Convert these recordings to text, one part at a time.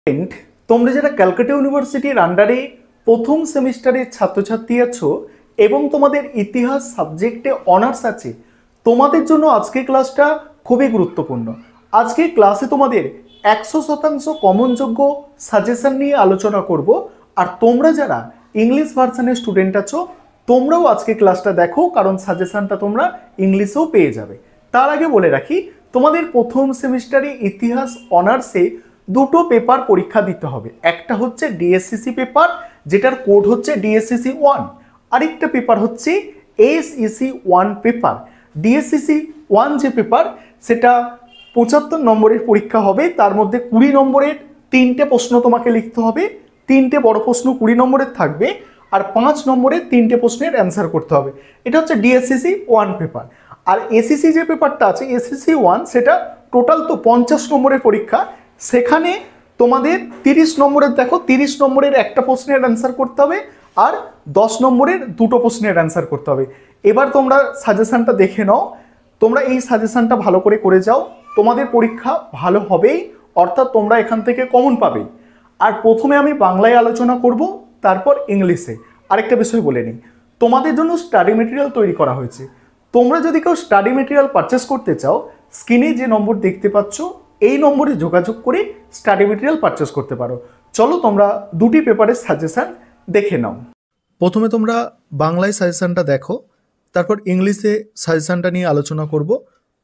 Student, তোমরা যারা ক্যালকাটা ইউনিভার্সিটির আন্ডারে প্রথম সেমিস্টারের ছাত্রছাত্রী আছো এবং তোমাদের ইতিহাস সাবজেক্টে অনার্স আছে, তোমাদের জন্য আজকের ক্লাসটা খুবই গুরুত্বপূর্ণ। আজকের ক্লাসে তোমাদের 100% কমনযোগ্য সাজেশন নিয়ে আলোচনা করব। আর তোমরা যারা ইংলিশ ভার্সনের স্টুডেন্ট আছো, তোমরাও আজকে ক্লাসটা দেখো, কারণ সাজেশনটা তোমরা ইংলিশেও পেয়ে যাবে। তার আগে বলে রাখি, তোমাদের প্রথম সেমিস্টারে ইতিহাস অনার্সে দুটো পেপার পরীক্ষা দিতে হবে। একটা হচ্ছে ডিএসসিসি পেপার, যেটার কোড হচ্ছে ডিএসসিসি 1। আরেকটা পেপার হচ্ছে এসইসি 1 পেপার। ডিএসসিসি 1 যে পেপার, সেটা 75 নম্বরের পরীক্ষা হবে। তার মধ্যে 20 নম্বরের 3টে প্রশ্ন তোমাকে লিখতে হবে। 3টে বড় প্রশ্ন 20 নম্বরের থাকবে, আর 5 নম্বরের 3টে প্রশ্নের অ্যান্সার করতে হবে। এটা হচ্ছে ডিএসসিসি 1 পেপার। আর এসিসি যে পেপারটা আছে, এসিসি 1, সেটা টোটাল তো 50 নম্বরের পরীক্ষা। সেখানে তোমাদের 30 নম্বরের, দেখো 30 নম্বরের একটা প্রশ্নের অ্যান্সার করতে হবে, আর 10 নম্বরের দুটো প্রশ্নের অ্যান্সার করতে হবে। এবার তোমরা সাজেশনটা দেখে নাও। তোমরা এই সাজেশনটা ভালো করে যাও, তোমাদের পরীক্ষা ভালো হবেই, অর্থাৎ তোমরা এখান থেকে কমন পাবেই। আর প্রথমে আমি বাংলায় আলোচনা করব, তারপর ইংলিশে। আরেকটা বিষয় বলে নিই, তোমাদের জন্য স্টাডি মেটেরিয়াল তৈরি করা হয়েছে। তোমরা যদি কেউ স্টাডি মেটেরিয়াল পারচেস করতে চাও, স্ক্রিনে যে নম্বর দেখতে পাচ্ছ, এই নম্বরে যোগাযোগ করে স্টাডি মেটেরিয়াল পারচেস করতে পারো। চলো তোমরা দুটি পেপারের সাজেশন দেখে নাও। প্রথমে তোমরা বাংলায় সাজেশনটা দেখো, তারপর ইংলিশে সাজেশনটা নিয়ে আলোচনা করব।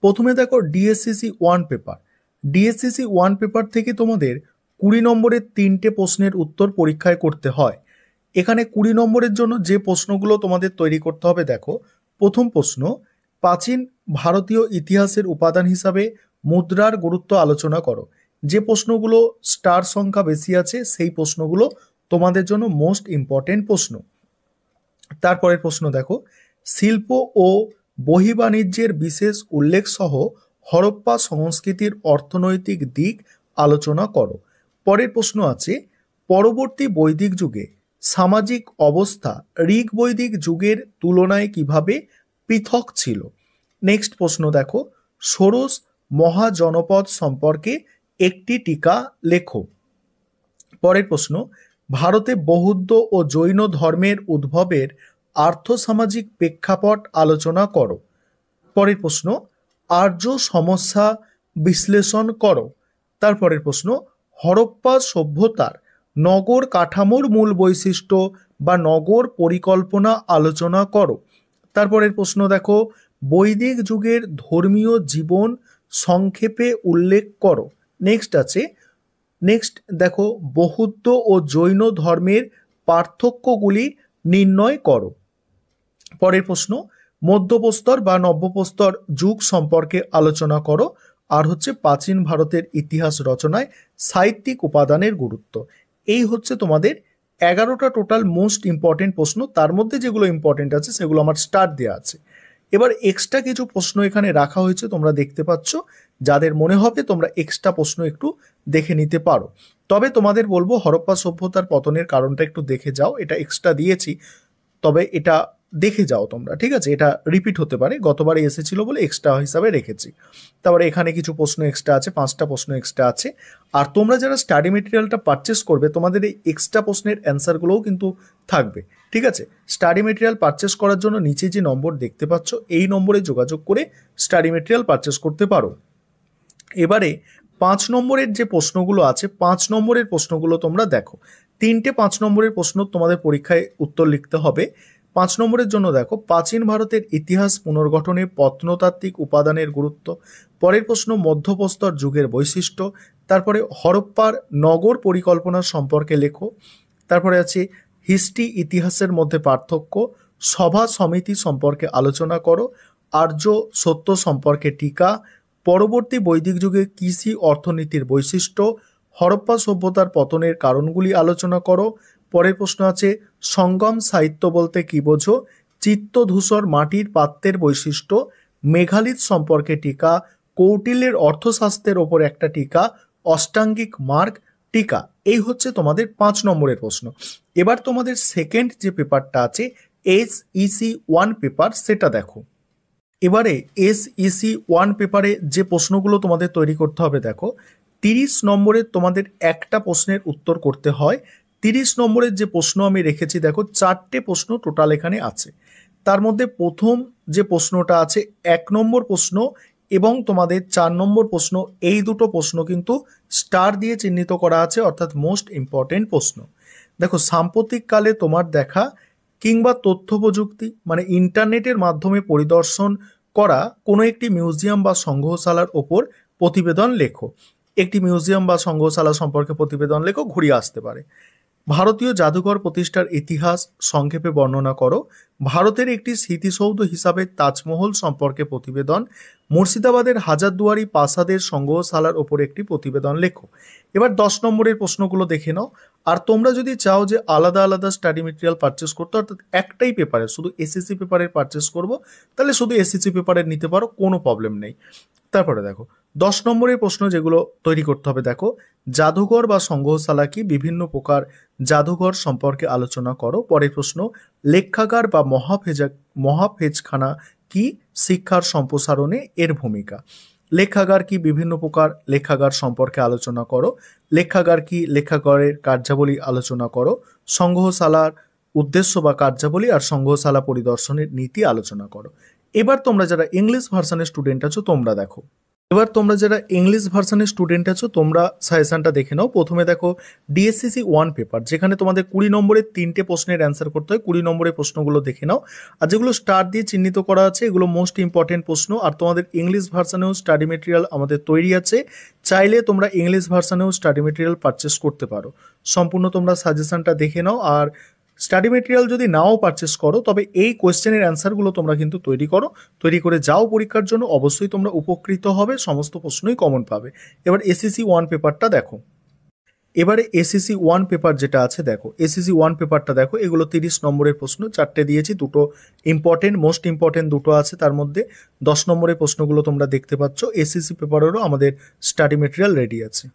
প্রথমে দেখো ডিএসসিসি 1 পেপার। ডিএসসিসি 1 পেপার থেকে তোমাদের 20 নম্বরের 3টে প্রশ্নের উত্তর পরীক্ষায় করতে হয়। এখানে 20 নম্বরের জন্য যে প্রশ্নগুলো তোমাদের তৈরি করতে হবে, দেখো প্রথম প্রশ্ন, প্রাচীন ভারতীয় ইতিহাসের উপাদান হিসাবে মুদ্রার গুরুত্ব আলোচনা করো। যে প্রশ্নগুলো স্টার সংখ্যা বেশি আছে, সেই প্রশ্নগুলো তোমাদের জন্য মোস্ট ইম্পর্টেন্ট প্রশ্ন। তারপরের প্রশ্ন দেখো, শিল্প ও বহির্বাণিজ্যের বিশেষ উল্লেখ সহ হরপ্পা সংস্কৃতির অর্থনৈতিক দিক আলোচনা করো। পরের প্রশ্ন আছে, পরবর্তী বৈদিক যুগে সামাজিক অবস্থা ঋগ বৈদিক যুগের তুলনায় কিভাবে পৃথক ছিল। নেক্সট প্রশ্ন দেখো, ষোড়শ মহাজনপদ সম্পর্কে একটি টিকা লেখো। পরের প্রশ্ন, ভারতে বৌদ্ধ ও জৈন ধর্মের উদ্ভবের আর্থসামাজিক প্রেক্ষাপট আলোচনা করো। পরের প্রশ্ন, আর্য সমস্যা বিশ্লেষণ করো। তারপরের প্রশ্ন, হরপ্পা সভ্যতার নগর কাঠামোর মূল বৈশিষ্ট্য বা নগর পরিকল্পনা আলোচনা করো। তারপরের প্রশ্ন দেখো, বৈদিক যুগের ধর্মীয় জীবন সংক্ষেপে উল্লেখ করো। নেক্সট দেখো, বৌদ্ধ ও জৈন ধর্মের পার্থক্যগুলি নির্ণয় করো। পরের প্রশ্ন, মধ্যপ্রস্তর বা নব্যপ্রস্তর যুগ সম্পর্কে আলোচনা করো। আর হচ্ছে প্রাচীন ভারতের ইতিহাস রচনায় সাহিত্যিক উপাদানের গুরুত্ব। এই হচ্ছে তোমাদের 11টা টোটাল মোস্ট ইম্পর্টেন্ট প্রশ্ন। তার মধ্যে যেগুলো ইম্পর্টেন্ট আছে সেগুলো আমার স্টার দেওয়া আছে। এবার এক্সট্রা কিছু প্রশ্ন এখানে রাখা হয়েছে, তোমরা দেখতে পাচ্ছ। যাদের মনে হবে তোমরা এক্সট্রা প্রশ্ন একটু দেখে নিতে পারো। তবে তোমাদের বলবো, হরপ্পা সভ্যতার পতনের কারণটা একটু দেখে যাও। এটা এক্সট্রা দিয়েছি, তবে এটা দেখে যাও তোমরা, ঠিক আছে? এটা রিপিট হতে পারে, গতবারে এসেছিল বলে এক্সট্রা হিসাবে রেখেছি। তারপরে এখানে কিছু প্রশ্ন এক্সট্রা আছে, 5টা প্রশ্ন এক্সট্রা আছে। আর তোমরা যারা স্টাডি মেটেরিয়ালটা পারচেস করবে, তোমাদের এই এক্সট্রা প্রশ্নের অ্যান্সারগুলোও কিন্তু থাকবে, ঠিক আছে? স্টাডি মেটেরিয়াল পারচেস করার জন্য নিচে যে নম্বর দেখতে পাচ্ছ, এই নম্বরে যোগাযোগ করে স্টাডি মেটেরিয়াল পারচেস করতে পারো। এবারে 5 নম্বরের যে প্রশ্নগুলো আছে, 5 নম্বরের প্রশ্নগুলো তোমরা দেখো। 3টে 5 নম্বরের প্রশ্ন তোমাদের পরীক্ষায় উত্তর লিখতে হবে। 5 নম্বরের জন্য দেখো, প্রাচীন ভারতের ইতিহাস পুনর্গঠনে প্রত্নতাত্ত্বিক উপাদানের গুরুত্ব। পরের প্রশ্ন, মধ্যপ্রস্তর যুগের বৈশিষ্ট্য। তারপরে হরপ্পার নগর পরিকল্পনা সম্পর্কে লেখো। তারপরে আছে হিস্ট্রি, ইতিহাসের মধ্যে পার্থক্য। সভা সমিতি সম্পর্কে আলোচনা করো। আর্য সত্য সম্পর্কে টিকা। পরবর্তী বৈদিক যুগে কৃষি অর্থনীতির বৈশিষ্ট্য। হরপ্পা সভ্যতার পতনের কারণগুলি আলোচনা করো। পরের প্রশ্ন আছে, সঙ্গম সাহিত্য বলতে কি বোঝো। চিত্তধূসর মাটির পাত্রের বৈশিষ্ট্য। মেঘালিত সম্পর্কে টিকা। কৌটিল্যের অর্থশাস্ত্রের ওপর একটা টিকা। অষ্টাঙ্গিক মার্গ টিকা। এই হচ্ছে তোমাদের 5 নম্বরের প্রশ্ন। এবার তোমাদের সেকেন্ড যে পেপারটা আছে, এসইসি 1 পেপার, সেটা দেখো। এবারে এসইসি 1 পেপারে যে প্রশ্নগুলো তোমাদের তৈরি করতে হবে, দেখো 30 নম্বরের তোমাদের একটা প্রশ্নের উত্তর করতে হয়। 30 নম্বরের যে প্রশ্ন আমি রেখেছি দেখো 4টে প্রশ্ন টোটাল এখানে আছে। তার মধ্যে প্রথম যে প্রশ্নটা আছে 1 নম্বর প্রশ্ন এবং তোমাদের 4 নম্বর প্রশ্ন, এই দুটো প্রশ্ন কিন্তু স্টার দিয়ে চিহ্নিত করা আছে, অর্থাৎ মোস্ট ইম্পর্টেন্ট প্রশ্ন। দেখো সাম্প্রতিককালে তোমার দেখা কিংবা তথ্য প্রযুক্তি মানে ইন্টারনেটের মাধ্যমে পরিদর্শন করা কোনো একটি মিউজিয়াম বা সংগ্রহশালার ওপর প্রতিবেদন লেখো। একটি মিউজিয়াম বা সংগ্রহশালা সম্পর্কে প্রতিবেদন লেখো, ঘুরিয়ে আসতে পারে। ভারতীয় জাদুঘর প্রতিষ্ঠার ইতিহাস সংক্ষেপে বর্ণনা করো। ভারতের একটি স্মৃতিসৌধ হিসাবে তাজমহল সম্পর্কে প্রতিবেদন। মুর্শিদাবাদের হাজারদুয়ারি প্রাসাদের সংগ্রহশালার ওপর একটি প্রতিবেদন লেখো। এবার 10 নম্বরের প্রশ্নগুলো দেখে নাও। আর তোমরা যদি চাও যে আলাদা আলাদা স্টাডি মেটেরিয়াল পারচেস করতে, অর্থাৎ একটাই পেপারে শুধু এসএসসি পেপারের পারচেস করব, তাহলে শুধু এসএসসি পেপারের নিতে পারো, কোনো প্রবলেম নেই। তারপরে দেখো 10 নম্বরের প্রশ্ন যেগুলো তৈরি করতে হবে, দেখো জাদুঘর বা সংগ্রহশালা কি, বিভিন্ন প্রকার জাদুঘর সম্পর্কে আলোচনা করো। পরের প্রশ্ন, লেখাগার বা মহাফেজখানা কি, শিক্ষার সম্প্রসারণে এর ভূমিকা। লেখাগার কি, বিভিন্ন প্রকার লেখাগার সম্পর্কে আলোচনা করো। লেখাগার কি, লেখাগারের কার্যাবলী আলোচনা করো। সংগ্রহশালার উদ্দেশ্য বা কার্যাবলী আর সংগ্রহশালা পরিদর্শনের নীতি আলোচনা করো। এবার তোমরা যারা ইংলিশ ভার্সনের স্টুডেন্ট আছো তোমরা দেখো, তোমরা সাজেশনটা দেখে নাও। প্রথমে দেখো ডিএসসিসি 1 পেপার, যেখানে তোমাদের 20 নম্বরের 3টে প্রশ্নের অ্যান্সার করতে হয়। 20 নম্বরের প্রশ্নগুলো দেখে নাও। আর যেগুলো স্টার দিয়ে চিহ্নিত করা আছে এগুলো মোস্ট ইম্পর্টেন্ট প্রশ্ন। আর তোমাদের ইংলিশ ভার্সনেও স্টাডি মেটেরিয়াল আমাদের তৈরি আছে, চাইলে তোমরা ইংলিশ ভার্সনেও স্টাডি মেটেরিয়াল পারচেস করতে পারো। সম্পূর্ণ তোমরা সাজেশনটা দেখে নাও। আর স্টাডি মেটেরিয়াল যদি নাও পারচেস করো, তবে এই কোয়েশ্চেনের অ্যান্সারগুলো তোমরা কিন্তু তৈরি করে যাও পরীক্ষার জন্য, অবশ্যই তোমরা উপকৃত হবে, সমস্ত প্রশ্নই কমন পাবে। এবার এসএসসি 1 পেপারটা দেখো। এবারে এসএসসি 1 পেপার যেটা আছে দেখো, এসএসসি 1 পেপারটা দেখো, এগুলো 30 নম্বরের প্রশ্ন, 4টে দিয়েছি, দুটো মোস্ট ইম্পর্টেন্ট দুটো আছে তার মধ্যে। 10 নম্বরের প্রশ্নগুলো তোমরা দেখতে পাচ্ছ। এসএসসি পেপারেরও আমাদের স্টাডি মেটেরিয়াল রেডি আছে।